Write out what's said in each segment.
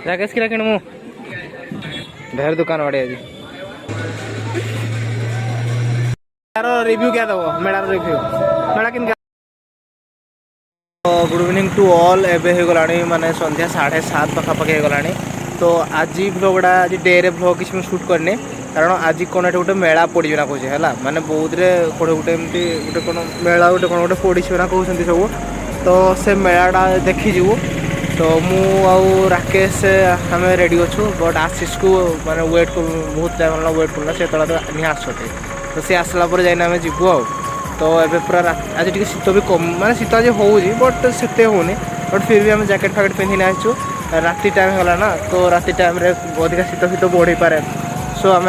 राकेश किरा किणमु ढेर दुकान बड़े आज रिव्यू क्या दबो मेलार रिव्यू मेला किन गुड इवनिंग टू ऑल एबे हो गलानी माने संध्या 7:30 पाखापाखि हो गलानी। तो आज ब्लॉगटा आज डे रे ब्लॉग किसी शूट करने कारण आज कौन एट गोटे मेला पड़ी ना कहे है माने बहुत कौटे गोटे एमती गोटे कौन मेला गोटे कौन गोटे पड़ी ना कहते सब। तो से मेलाटा देखीजु तो मु आउ राकेश आम रेडी अच्छु बट आशीष को माने वेट कर बहुत टाइम वेट करना से तो नहीं आसते तो सी आसला जाइना आम जीवु आ। तो ये पूरा आज टी शीत भी कम माने शीत आज हो बट से होनी बट फिर भी आम जैकेट फैकेट पिंधि आसु राति टाइम है ना तो राति टाइम रे अधिका शीत शीत बढ़ी पारे। सो आम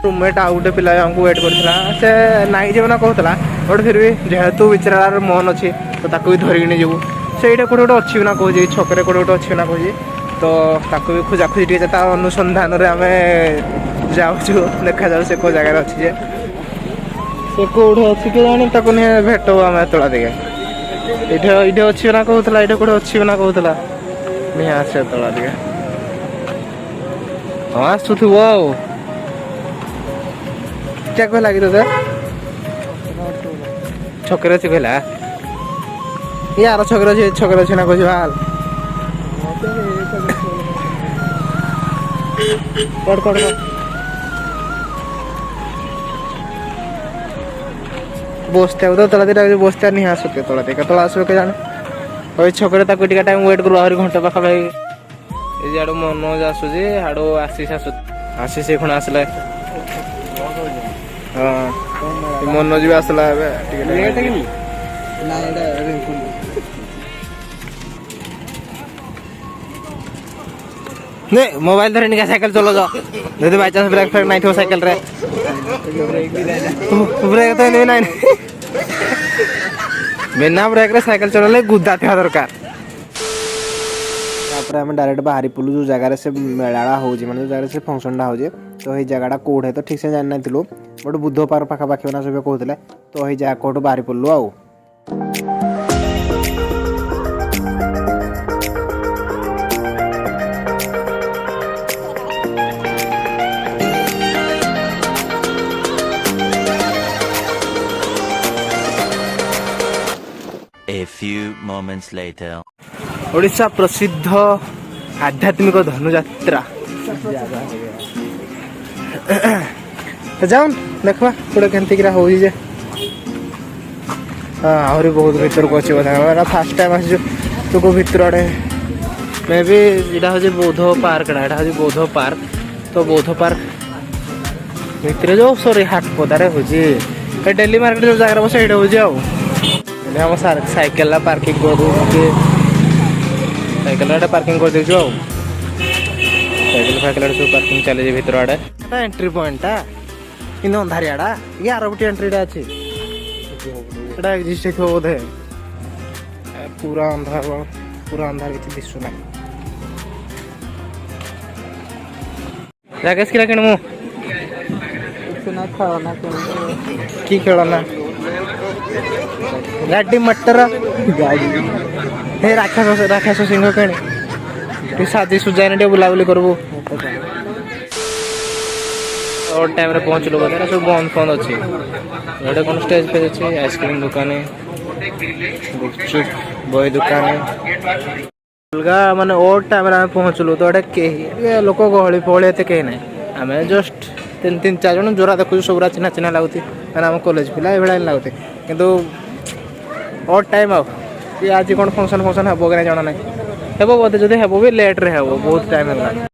रूममेट आउ गोटे पिला हमको वेट करता से नाई जीव ना कहला बट फिर भी जेहेतु बिचरार मन अच्छी तो ताको भी धरिकी जीवु से कौटे गोटे अच्छी ना कहे छकरे कौटे गोटे अच्छी ना कहे तो ताको भी खोजाखोजी टे अनुसंधान आम जाऊँ देखा जाऊ से को जगार अच्छी जे से कौटे अच्छी के जानी ताको नहीं भेट आम तला दिखे ये अच्छी ना कहला ये कौटे अच्छी ना कहला नहीं आसे तला दिखे हाँ आसुव आ क्या कहला कि तुझे छकरे अच्छी कहला यार छकरे अच्छी ना कह भाल कट कट बसते तो तला दिटा बसते नहीं आसते तला देखा तला आसो के जाने और छकरे ताको टिका टाइम वेट करू आहरी घंटा पाखा भाई ये मनोज आसुची हाड़ो आशीष आशीष खुण आसला हाँ मनोज भी आसला नहीं मोबाइल धरे निका साइकिल चलो जाओ यदि बाई चांस ब्रेक फेक नहीं थो साइकिल रे ब्रेक तो नहीं बिना ब्रेक रे साइकिल चलले गुद्दा थिया दरकार। तापर हम डायरेक्ट बाहरी पुलु जो जगह से मेलाड़ा हो माने जो जगह से फंक्शनटा हो तो ये जगहटा कोड है तो ठीक से जान नहीं थिलु बट बुधवार पाखापाखि ना सब कहते तो ये जगह कोड बाहरी पुलु आउ A few moments later. Odisha प्रसिद्ध आध्यात्मिक धनुयात्रा जाऊन देखा गोटे केमती हो हाँ आहरी बहुत भर को अच्छे फास्ट टाइम आस तो भर आड़े मे भी यहाँ हूँ बौद्ध पार्क यहाँ हूँ बौद्ध पार्क तो बौद्ध पार्क भितर जो सॉरी हाट पदारे हूँ डेली मार्केट जो जगह बस ये हूँ आम साइकेल पार्किंग कर साइकेल पार्किंग कर देचु साइकेल फाइकेल सब पार्किंग चली भर आड़े एंट्री पॉइंटा कि अंधारियाड़ा ये आर गोटे एंट्रीटा अच्छी एक्जिस्ट हो बोधे पूरा अंधार किसी दिशुना राकेश किरा किणमु कि खेलना गाड़ी मटर गाड़ी हे राक्षस सिंह कणी साजी सुजाने टे बुलाबुली करबो और टाइम रे पहुंचलो बता सब बंद फोन अच्छी गोटे कौन स्टेज पे अच्छे आइसक्रीम दुकान गुपचुप बही दुकान अलग माने और टाइम रे पहुंचलु तो एटे लोक गहली फहली एते कहीं ना आम जस्ट 3-4 जन जोरा देखु सब चिन्हा चिन्हा लगुती मैंने आम कॉलेज पिला ये लगुते किंतु और टाइम आज कौन फंक्शन हम कि जाना ना हे बोधे जब हे भी लेट्रे हे बहुत टाइम है।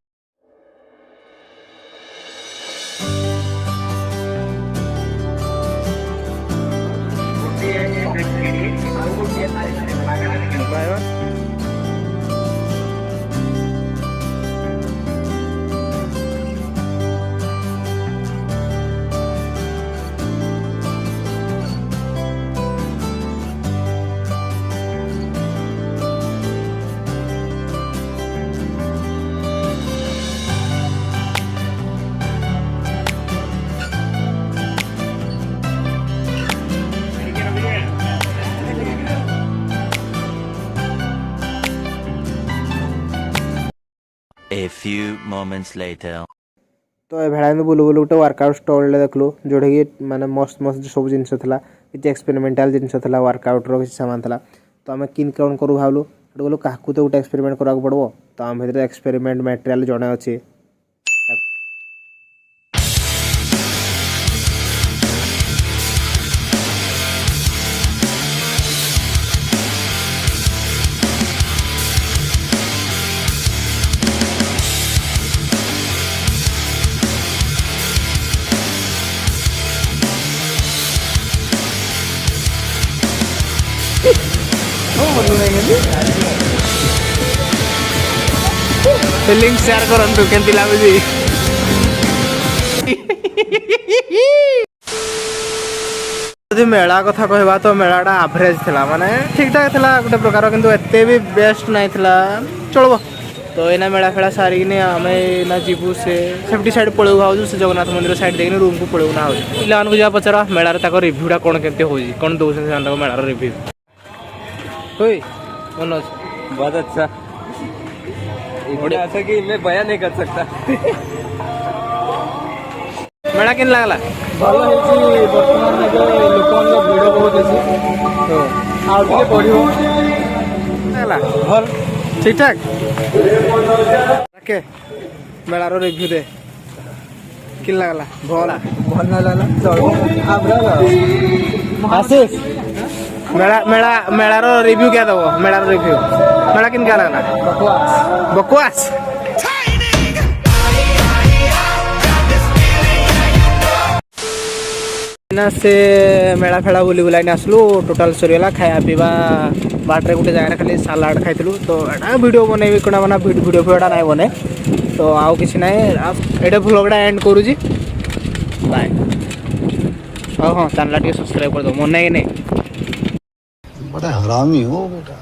A few moments later. तो ए भेड़ा में बुलु बुलु गोटे वर्कआउट स्टल देखलु जोड़े कि माने मस्त मस्त सब जिनस था किसी एक्सपेरिमेंटाल जिनस था वर्कआउट रो किसी सामान था तो आम किन कौन करूँ भावलु बोलो क्या तो गोटे एक्सपेरिमेंट करा पड़ो तो आम भर एक्सपेरिमेंट मटेरियल जड़े अच्छे फिलिंग शेयर करंतु केंती लागुजी यदि मेला कथा कहबा तो मेलाटा एवरेज थिला माने ठीक ठाक थिला गोटे प्रकार किंतु एते भी बेस्ट नहीं थिला चलबो तो एना मेला फेला सारी ने आमे ना जीवु से सेफ्टी साइड पळेउ भाउजु से जगन्नाथ मंदिर साइड देखिन रूम को पळेउ ना हो पिला मान को जा पचरा मेला रे ताको रिव्यूटा कोन केते होई कोन दोसन से ताको मेला रो रिव्यू होई मनोज बहुत अच्छा इतना अच्छा कि मैं बयान नहीं कर सकता मेला किन लागला भल होची वर्तमान में जो लोकन का भीड़ बहुत अछि तो आउ टिके बढ़ियो लागला भल ठीक ठाक ओके मेला रो रिव्यू दे किन लागला भला भल ना लाला चलो आबरा आशीष मेला मेला मेला रो रिव्यू क्या दबो मेला रो रिव्यू मेला किन क्या लागला बकवास बकवास ना से मेला फेला बुली बुलाई आसलु टोटाल सरीगला खाया पीवा बाटरे गोटे जगह खाली सालाड खाइलु तो एटा वीडियो बनेबी कोना बना वीडियो फेडा नहीं बने तो आउ किसी ना एटा व्लॉगटा एंड करूजी बाय हाँ चैनल सब्सक्राइब कर दो मन नहीं बड़ा हरामी हो बेटा।